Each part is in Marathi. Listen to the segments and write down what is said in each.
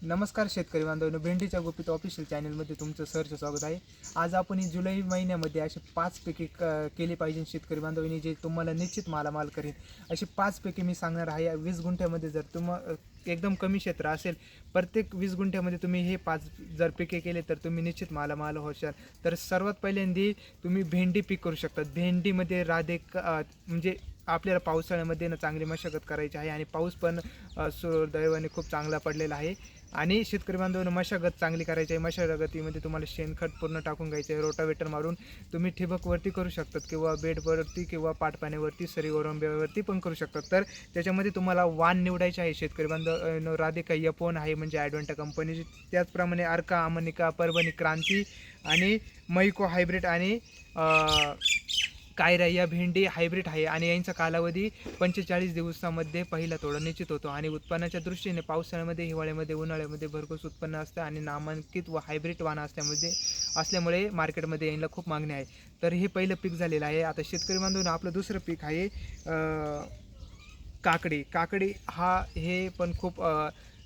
नमस्कार शेतकरी बांधवांनो, भेंडीच्या गुपित ऑफिशियल चॅनलमध्ये तुमचं सहर्ष स्वागत आहे. आज आपण ही जुलै महिन्यामध्ये असे 5 पिके केली पाहिजे शेतकरी बांधवांनी, जे तुम्हाला निश्चित मालामाल करेल. अशी 5 पिके मी सांगणार आहे. 20 गुंठ्यामध्ये जर एकदम कमी क्षेत्र असेल, प्रत्येक 20 गुंठ्यामध्ये तुम्ही हे 5 जर पिके केले तर तुम्ही निश्चित मालामाल होशाल. तर सर्वात पहिल्यांदा तुम्ही भेंडी पीक करू शकता. भेंडीमध्ये म्हणजे आपल्याला पावसाळ्यामध्ये चांगली मशागत करायची आहे आणि पाऊस पण सुदैवाने खूप चांगला पडलेला आहे. आणि शेतकरी बांधवांनो, मशागत चांगली करायची आहे. मशागतीमध्ये तुम्हाला शेणखत पूर्ण टाकून घ्यायचं आहे. रोटावेटर मारून तुम्ही ठिबकवरती करू शकतात किंवा बेडवरती किंवा पाटपाण्यावरती सरीवरंब्यावरती पण करू शकतात. तर त्याच्यामध्ये तुम्हाला वाण निवडायचे आहे. शेतकरी बांधवांनो, राधिका यपोन आहे म्हणजे ॲडव्हेंटा कंपनीची. त्याचप्रमाणे अर्का, अमनिका, परभणी क्रांती आणि मैको हायब्रिड आणि कायरा या भेंडी हायब्रिड आहे आणि यांचा कालावधी 45 दिवसामध्ये पहिला तोडा निश्चित होतो. आणि उत्पन्नाच्या दृष्टीने पावसाळ्यामध्ये, हिवाळ्यामध्ये, उन्हाळ्यामध्ये भरघोस उत्पन्न असतं आणि नामांकित व हायब्रिड वाण असल्यामुळे मार्केटमध्ये यांना खूप मागणी आहे. तर हे पहिलं पीक झालेलं आहे. आता शेतकरी बांधवांनो, आपलं दुसरं पीक आहे काकडी. हे पण खूप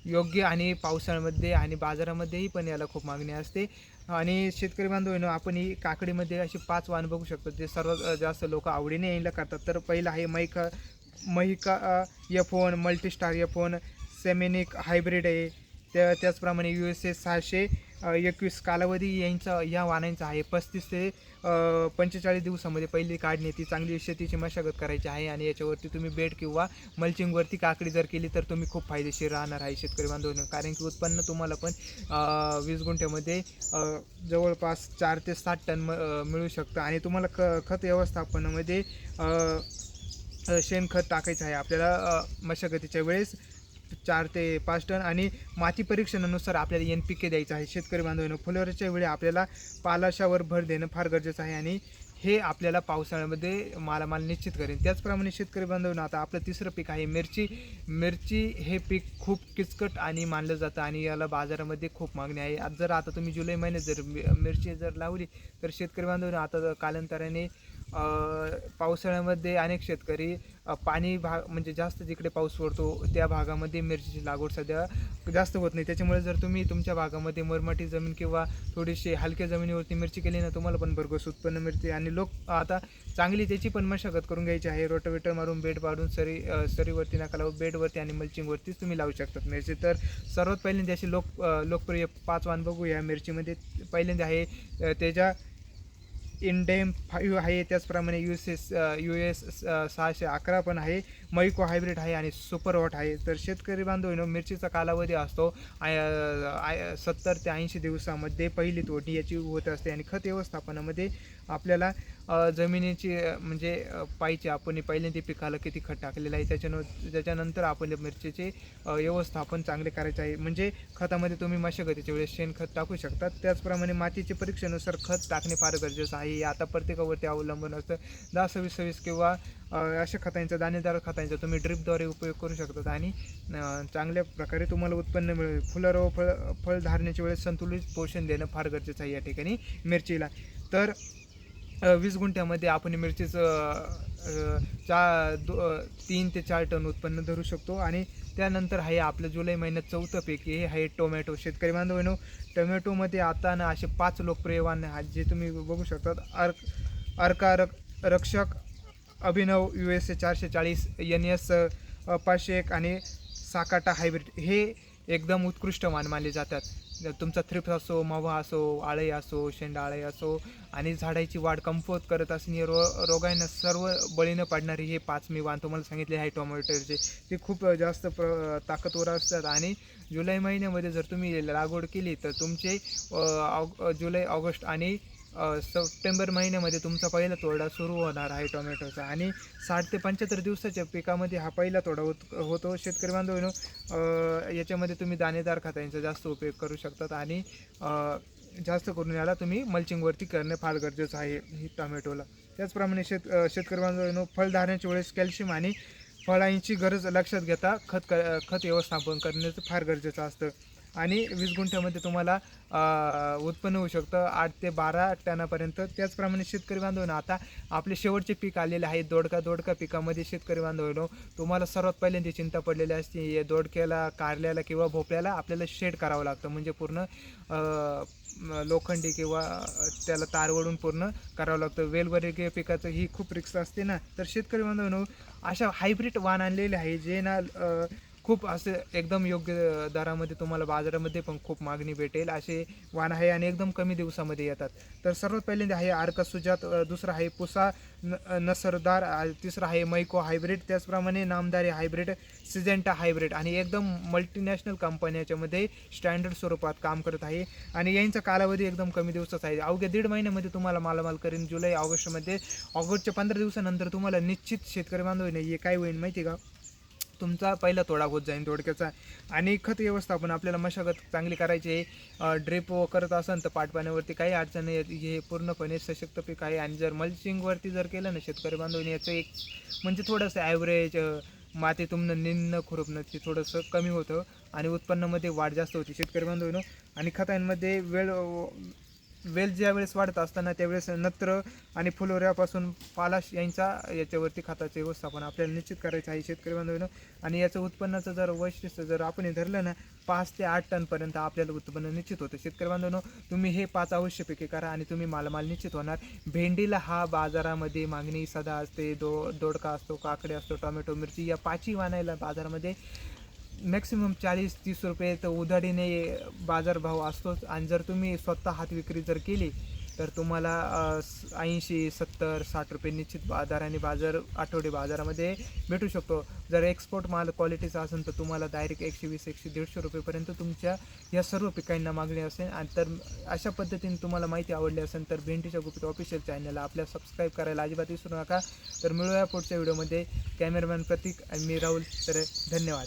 योग्य आणि पावसाळ्यामध्ये आणि बाजारामध्येही पण याला खूप मागणी असते. आणि शेतकरी बांधवांनो, आपण ही काकडीमध्ये अशी 5 वाण बघू शकतो जे सर्वात जास्त लोक आवडीने यायला करतात. तर पहिलं आहे महिका यफोन, मल्टीस्टार यफोन, सेमेनिक हायब्रिड आहे. त्याचप्रमाणे USA 621 कालावधी या वाणांचा आहे. 35 ते 45 दिवसामध्ये पहिली काढणी, ती चांगली शेतीची मशागत करायची आहे. आणि याच्यावरती तुम्ही बेड किंवा मल्चिंगवरती काकडी जर केली तर तुम्ही खूप फायदेशीर राहणार आहे शेतकरी बांधवांनो. कारण की उत्पन्न तुम्हाला पण 20 गुंठ्यामध्ये जवळपास 4 ते 7 टन मिळू शकतं. आणि तुम्हाला खत व्यवस्थापनामध्ये शेणखत टाकायचं आहे आपल्याला मशागतीच्या वेळेस 4 ते 5 टन. आणि माती परीक्षणानुसार आपल्याला NPK द्यायचं आहे. शेतकरी बांधवांनो, फुलवरच्या वेळी आपल्याला पालाशावर भर देणं फार गरजेचं आहे आणि हे आपल्याला पावसाळ्यामध्ये मालामाल निश्चित करेल. त्याचप्रमाणे शेतकरी बांधवांनो, आता आपलं तिसरं पीक आहे मिरची. हे पीक खूप किचकट आणि मानलं जातं आणि याला बाजारामध्ये खूप मागणी आहे. आता तुम्ही जुलै महिन्यात जर मिरची लावली तर शेतकरी बांधवांनो, आता कालांतराने पावसाळ्यामध्ये अनेक शेतकरी पाणी भाग म्हणजे जास्त जिकडे पाऊस पडतो त्या भागामध्ये मिरचीची लागवड सध्या जास्त होत नाही. त्याच्यामुळे जर तुम्ही तुमच्या भागामध्ये मुरमाटी जमीन किंवा थोडीशी हलक्या जमिनीवरती मिरची केली ना, तुम्हाला पण भरघोस उत्पन्न मिळते. आणि लोक आता चांगली त्याची पण मशागत करून घ्यायची आहे. रोटावेटर मारून बेड पाडून सरीवरती नका लावू, बेडवरती आणि मल्चिंगवरतीच तुम्ही लावू शकतात मिरची. तर सर्वात पहिल्यांदा अशी लोकप्रिय 5 वाण बघू या मिरचीमध्ये. पहिल्यांदा आहे त्याच्या इंडेम 5 आहे. त्याचप्रमाणे US 611 पण आहे. मैको हायब्रिड आहे आणि सुपर वॉट आहे. तर शेतकरी बांधवांनो, मिरचीचा कालावधी असतो 70 ते 80 दिवसामध्ये पहिली तोडणी याची होत असते. आणि खत व्यवस्थापनामध्ये आपल्याला जमिनीची म्हणजे पाहिजे आपण पहिल्यांदा पिकाला किती खत टाकलेलं आहे त्याच्यानंतर आपल्या मिरचीचे व्यवस्थापन चांगले करायचे आहे. म्हणजे खतामध्ये तुम्ही मशागतीच्या वेळेस शेणखत टाकू शकतात. त्याचप्रमाणे मातीच्या परीक्षेनुसार खत टाकणे फार गरजेचं आहे. आता प्रत्येकावरती अवलंबून असतं. 10-20 किंवा अशा खतांचा, दाणेदार खतांचा तुम्ही ड्रिपद्वारे उपयोग करू शकतात आणि चांगल्या प्रकारे तुम्हाला उत्पन्न मिळेल. फुलं व फळ धारण्याच्या वेळेस संतुलित पोषण देणं फार गरजेचं आहे या ठिकाणी मिरचीला. तर 20 गुंठ्यामध्ये आपण मिरचीचं 3 ते 4 टन उत्पन्न धरू शकतो. आणि त्यानंतर आहे आपलं जुलै महिन्यात चौथं पीक, हे आहे टोमॅटो. शेतकरी बांधवांनो, टोमॅटोमध्ये आता ना असे 5 लोकप्रिय वाण आहेत जे तुम्ही बघू शकतात. अर्का रक्षक, अभिनव, USA 440, NS 501 आणि साकाटा हायब्रिड हे एकदम उत्कृष्ट वाण मानले जातात. तुमचा थ्रिप्स असो, मावा असो, आळे असो, शेंडाळे असो आणि झाडाची वाढ कमकुवत करत असणे, रोगांना सर्व बळी न पाडणारी हे 5 मी वाण तुम्हाला सांगितले आहे टोमॅटोचे. ते खूप जास्त ताकदवर असतात. आणि जुलै महिन्यामध्ये जर तुम्ही लागवड केली तर तुमचे जुलै, ऑगस्ट आणि सप्टेंबर महिन्यामध्ये तुमचा पहिला तोडा सुरू होणार आहे टोमॅटोचा. आणि 60 ते 75 दिवसाच्या पिकामध्ये हा पहिला तोडा होतो. शेतकरी बांधवांनो, याच्यामध्ये तुम्ही दाणेदार खतांचा जास्त उपयोग करू शकतात आणि जास्त करून याला तुम्ही मल्चिंगवरती करणे फार गरजेचं आहे ही टोमॅटोला. त्याचप्रमाणे शेतकरी बांधवांनो, फळ धारण्याच्या वेळेस कॅल्शियम आणि फळांची गरज लक्षात घेता खत व्यवस्थापन करण्याचं फार गरजेचं असतं. आणि 20 गुंठ्यामध्ये तुम्हाला उत्पन्न होऊ शकतं 8 ते 12 टनापर्यंत. त्याचप्रमाणे शेतकरी बांधवांनो, आता आपले शेवटचे पीक आलेले आहे दोडका पिकामध्ये शेतकरी बांधवांनो, तुम्हाला सर्वात पहिल्यांदा चिंता पडलेली असते. या दोडक्याला, कारल्याला किंवा भोपळ्याला आपल्याला शेड करावं लागतं, म्हणजे पूर्ण लोखंडी किंवा त्याला तार ओढून पूर्ण करावं लागतं. वेलवर्गीय पिकाचं ही खूप रिस्क असते ना. तर शेतकरी बांधवांनो, अशा हायब्रिड वाण आणलेले आहे जे ना खूप असे एकदम योग्य दरामध्ये तुम्हाला बाजारामध्ये पण खूप मागणी भेटेल असे वाण आहे आणि एकदम कमी दिवसामध्ये येतात. तर सर्वात पहिल्यांदा आहे आर्का सुजात, दुसरा आहे पुसा नसरदार, तिसरा आहे मैको हायब्रिड, त्याचप्रमाणे नामदारी हायब्रिड, सिजेंटा हायब्रिड आणि एकदम मल्टीनॅशनल कंपनी याच्यामध्ये स्टँडर्ड स्वरूपात काम करत आहे. आणि यांचा कालावधी एकदम कमी दिवसाचा आहे. अवघ्या 1.5 महिन्यामध्ये तुम्हाला मालामाल करेन. जुलै ऑगस्टमध्ये, ऑगस्टच्या 15 दिवसानंतर तुम्हाला निश्चित शेतकरी बांधव नाही हे काय होईल माहिती आहे का, तुमचा पहिला तोडा होत जाईल दोडक्याचा. आणि खत व्यवस्थापन आपल्याला मशागत चांगली करायची आहे. ड्रिप करत असेल तर पाटपाण्यावरती काही अडचण नाही. हे पूर्णपणे सशक्त पीक आहे. आणि जर मल्चिंगवरती जर केलं ना शेतकरी बांधवांनी, याचं एक म्हणजे थोडंसं ॲव्हरेज मातीतून निंदणं खुरपणं ते थोडंसं कमी होतं आणि उत्पन्नामध्ये वाढ जास्त होती शेतकरी बांधवांनो. आणि खतांमध्ये वेल ज्या वेळेस वाढत असताना त्यावेळेस नत्र आणि फुलोऱ्यापासून पालाश यांचा याच्यावरती खताचे व्यवस्थापन आपल्याला निश्चित करायचं आहे शेतकरी बांधवांनो. आणि याचं उत्पन्नाचं जर वैशिष्ट्य जर आपण हे धरलं ना, 5 ते 8 टनपर्यंत आपल्याला उत्पन्न निश्चित होतं. शेतकरी बांधवांनो, तुम्ही हे 5 अवश्यपैकी करा आणि तुम्ही मालामाल निश्चित होणार. भेंडीला हा बाजारामध्ये मागणी सदा असते. दोडका असतो, काकडे असतो, टोमॅटो, मिरची या 5ही वाणायला बाजारामध्ये मॅक्सिमम 40-30 रुपये तर उधारीने बाजारभाव असतोच. आणि जर तुम्ही स्वतः हात विक्री जर केली तर तुम्हाला 80-70-60 रुपये निश्चित दराने आठवडे बाजारामध्ये भेटू शकतो. जर एक्सपोर्ट माल क्वालिटीचा असेल तर तुम्हाला डायरेक्ट 120-150 रुपयेपर्यंत तुमच्या या सर्व पिकांना मागणी असेल. आणि तर अशा पद्धतीने तुम्हाला माहिती आवडली असेल तर भेंडीच्या गुपित ऑफिशियल चॅनलला आपल्या सबस्क्राईब करायला अजिबात विसरू नका. तर मिळूया पुढच्या व्हिडिओमध्ये. कॅमेरामॅन प्रतीक आणि मी राहुल. तर धन्यवाद.